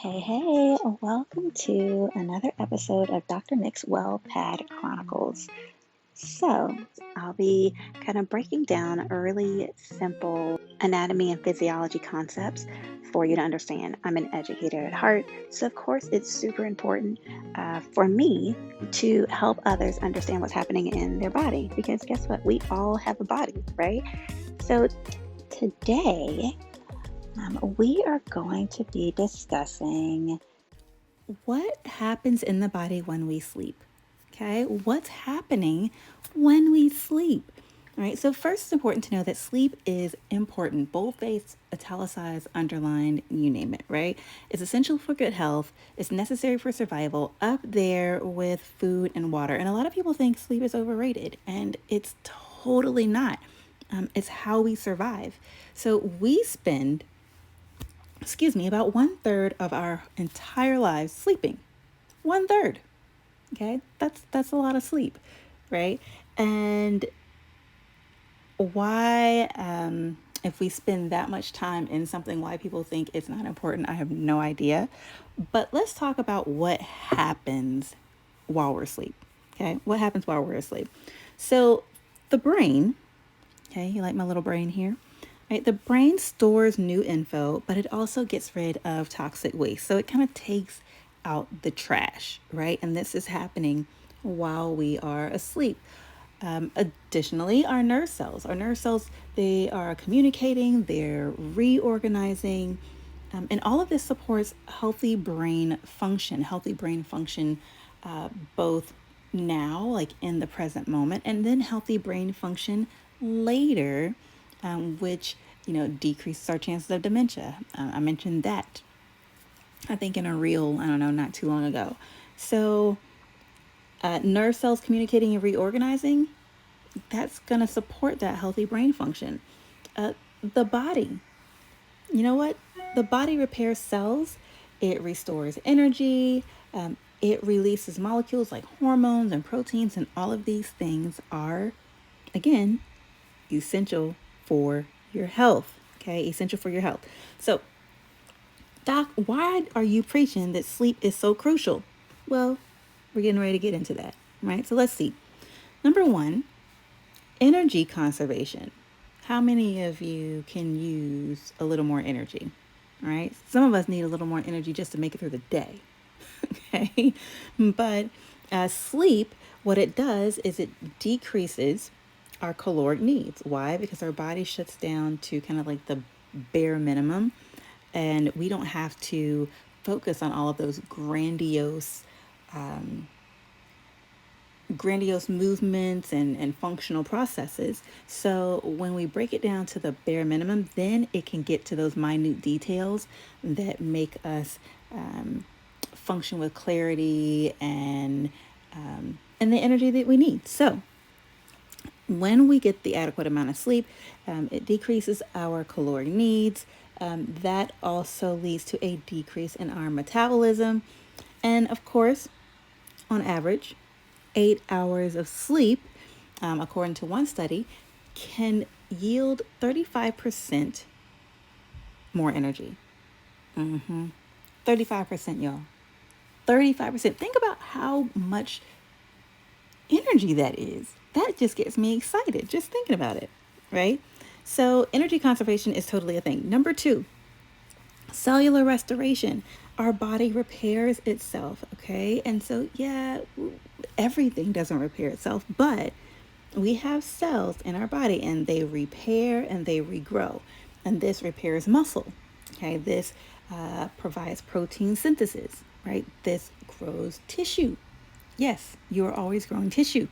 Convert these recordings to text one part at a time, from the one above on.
Hey, welcome to another episode of Dr. Nick's WellPad Chronicles. So, I'll be kind of breaking down really simple anatomy and physiology concepts for you to understand. I'm an educator at heart, so of course, it's super important for me to help others understand what's happening in their body because guess what? We all have a body, right? So, today, we are going to be discussing what happens in the body when we sleep. Okay, what's happening when we sleep? All right, so first it's important to know that sleep is important, boldface, italicized, underlined, you name it, right? It's essential for good health, it's necessary for survival, up there with food and water. And a lot of people think sleep is overrated, and it's totally not. It's how we survive. So we spend about 1/3 of our entire lives sleeping. 1/3. Okay, that's a lot of sleep, right? And why, if we spend that much time in something, why people think it's not important, I have no idea. But let's talk about what happens while we're asleep. Okay, what happens while we're asleep? So the brain, okay, you like my little brain here? Right, the brain stores new info, but it also gets rid of toxic waste. So it kind of takes out the trash, right? And this is happening while we are asleep. Additionally, our nerve cells, they are communicating, they're reorganizing, and all of this supports healthy brain function, both now, like in the present moment, and then healthy brain function later, which decreases our chances of dementia. I mentioned that, I think, in a reel, I don't know, not too long ago. So, nerve cells communicating and reorganizing, that's going to support that healthy brain function. The body, you know what? The body repairs cells, it restores energy, it releases molecules like hormones and proteins, and all of these things are, again, essential for your health. Okay, essential for your health. So, Doc, why are you preaching that sleep is so crucial? Well, we're getting ready to get into that, right? So let's see. Number one, energy conservation. How many of you can use a little more energy? All right. Some of us need a little more energy just to make it through the day. Okay. But sleep, what it does is it decreases our caloric needs. Why? Because our body shuts down to kind of like the bare minimum, and we don't have to focus on all of those grandiose movements and functional processes. So when we break it down to the bare minimum, then it can get to those minute details that make us function with clarity and the energy that we need. So when we get the adequate amount of sleep, it decreases our caloric needs. That also leads to a decrease in our metabolism. And of course, on average, 8 hours of sleep, according to one study, can yield 35% more energy. 35%, y'all. 35%. Think about how much energy that is. That just gets me excited just thinking about it, right? So energy conservation is totally a thing. Number two, cellular restoration. Our body repairs itself, okay? And so, yeah, everything doesn't repair itself, but we have cells in our body and they repair and they regrow. And this repairs muscle, okay? This provides protein synthesis, right? This grows tissue. Yes, you are always growing tissue.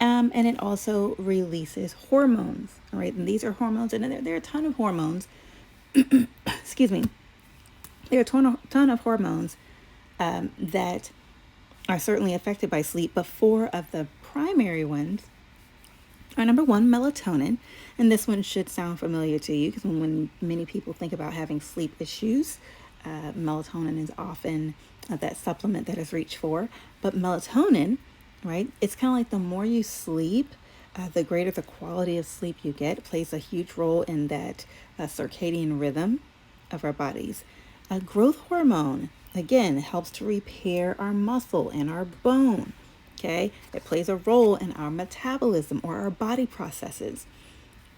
And it also releases hormones, all right? And these are hormones, and there are a ton of hormones. Excuse me. There are a ton of hormones that are certainly affected by sleep, but four of the primary ones are: number one, melatonin. And this one should sound familiar to you because when many people think about having sleep issues, melatonin is often that supplement that is reached for. But melatonin, right, it's kind of like the more you sleep, the greater the quality of sleep you get. It plays a huge role in that circadian rhythm of our bodies. Growth hormone, Again, it helps to repair our muscle and our bone. Okay, it plays a role in our metabolism or our body processes.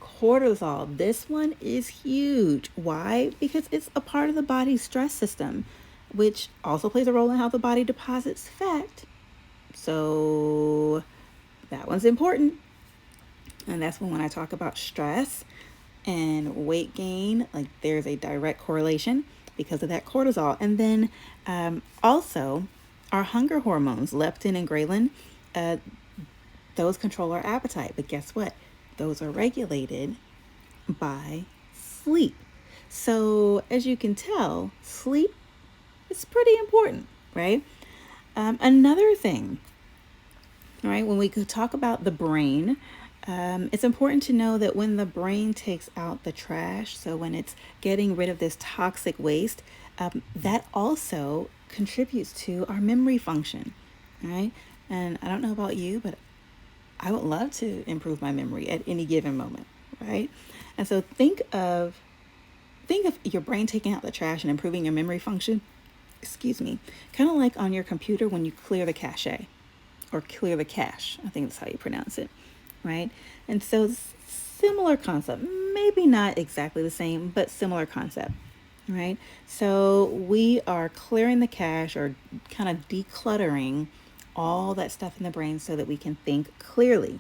Cortisol, this one is huge. Why? Because it's a part of the body's stress system, which also plays a role in how the body deposits fat. So that one's important. And that's when I talk about stress and weight gain, like there's a direct correlation because of that cortisol. And then also our hunger hormones, leptin and ghrelin, uh, those control our appetite. But guess what? Those are regulated by sleep. So as you can tell, sleep is pretty important, right? Another thing, right, when we could talk about the brain, it's important to know that when the brain takes out the trash, so when it's getting rid of this toxic waste, that also contributes to our memory function, right? And I don't know about you, but I would love to improve my memory at any given moment, right? And so think of your brain taking out the trash and improving your memory function. Excuse me, kind of like on your computer when you clear the cache or clear the cache. I think that's how you pronounce it, right? And so similar concept, maybe not exactly the same, but similar concept, right? So we are clearing the cache or kind of decluttering all that stuff in the brain so that we can think clearly.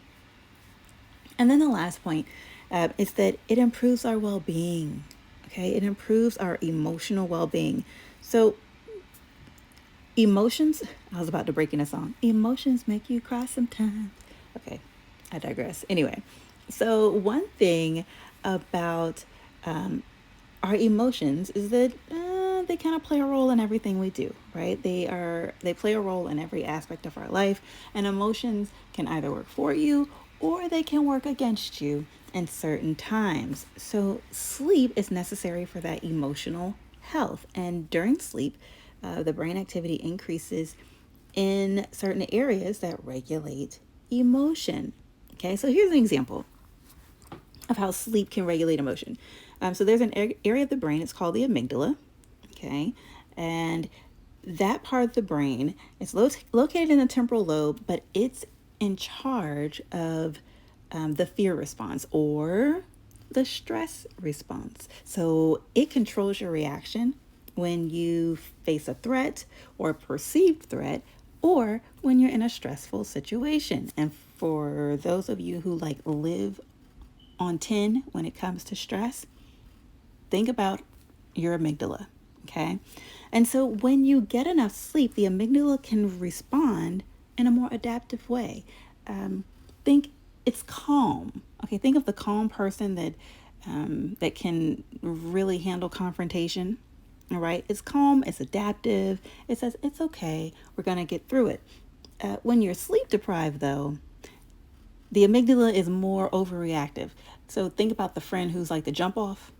And then the last point is that it improves our well-being. Okay, it improves our emotional well-being. So emotions, I was about to break in a song. Emotions make you cry sometimes. Okay, I digress. Anyway, so one thing about our emotions is that they kind of play a role in everything we do, right? They play a role in every aspect of our life, and emotions can either work for you or they can work against you in certain times. So sleep is necessary for that emotional health, and during sleep, the brain activity increases in certain areas that regulate emotion. Okay, so here's an example of how sleep can regulate emotion. So there's an area of the brain, it's called the amygdala, okay? And that part of the brain is located in the temporal lobe, but it's in charge of the fear response or the stress response. So it controls your reaction when you face a threat or perceived threat, or when you're in a stressful situation. And for those of you who like live on 10 when it comes to stress, think about your amygdala, okay? And so when you get enough sleep, the amygdala can respond in a more adaptive way. Think it's calm, okay? Think of the calm person that can really handle confrontation, all right? It's calm, it's adaptive, it says, it's okay, we're gonna get through it. When you're sleep deprived, though, the amygdala is more overreactive. So think about the friend who's like the jump off.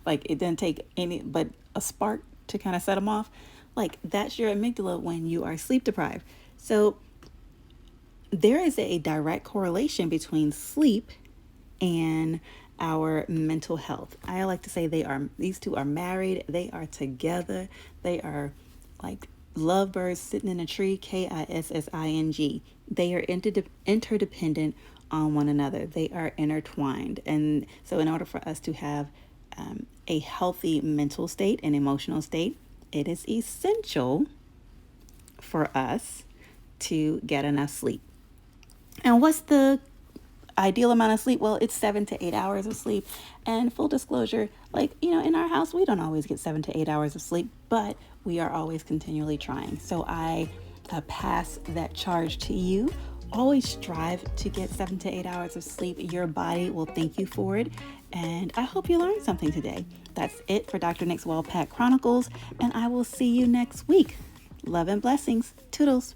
Like it didn't take any but a spark to kind of set them off. Like that's your amygdala when you are sleep deprived. So there is a direct correlation between sleep and our mental health. I like to say these two are married, they are together, they are like lovebirds sitting in a tree, KISSING. They are interdependent on one another. They are intertwined. And so in order for us to have a healthy mental state and emotional state, it is essential for us to get enough sleep. And what's the ideal amount of sleep? Well, it's 7 to 8 hours of sleep. And full disclosure, like, in our house, we don't always get 7 to 8 hours of sleep, but we are always continually trying. So I pass that charge to you. Always strive to get 7 to 8 hours of sleep. Your body will thank you for it. And I hope you learned something today. That's it for Dr. Nick's WellPad Chronicles. And I will see you next week. Love and blessings. Toodles.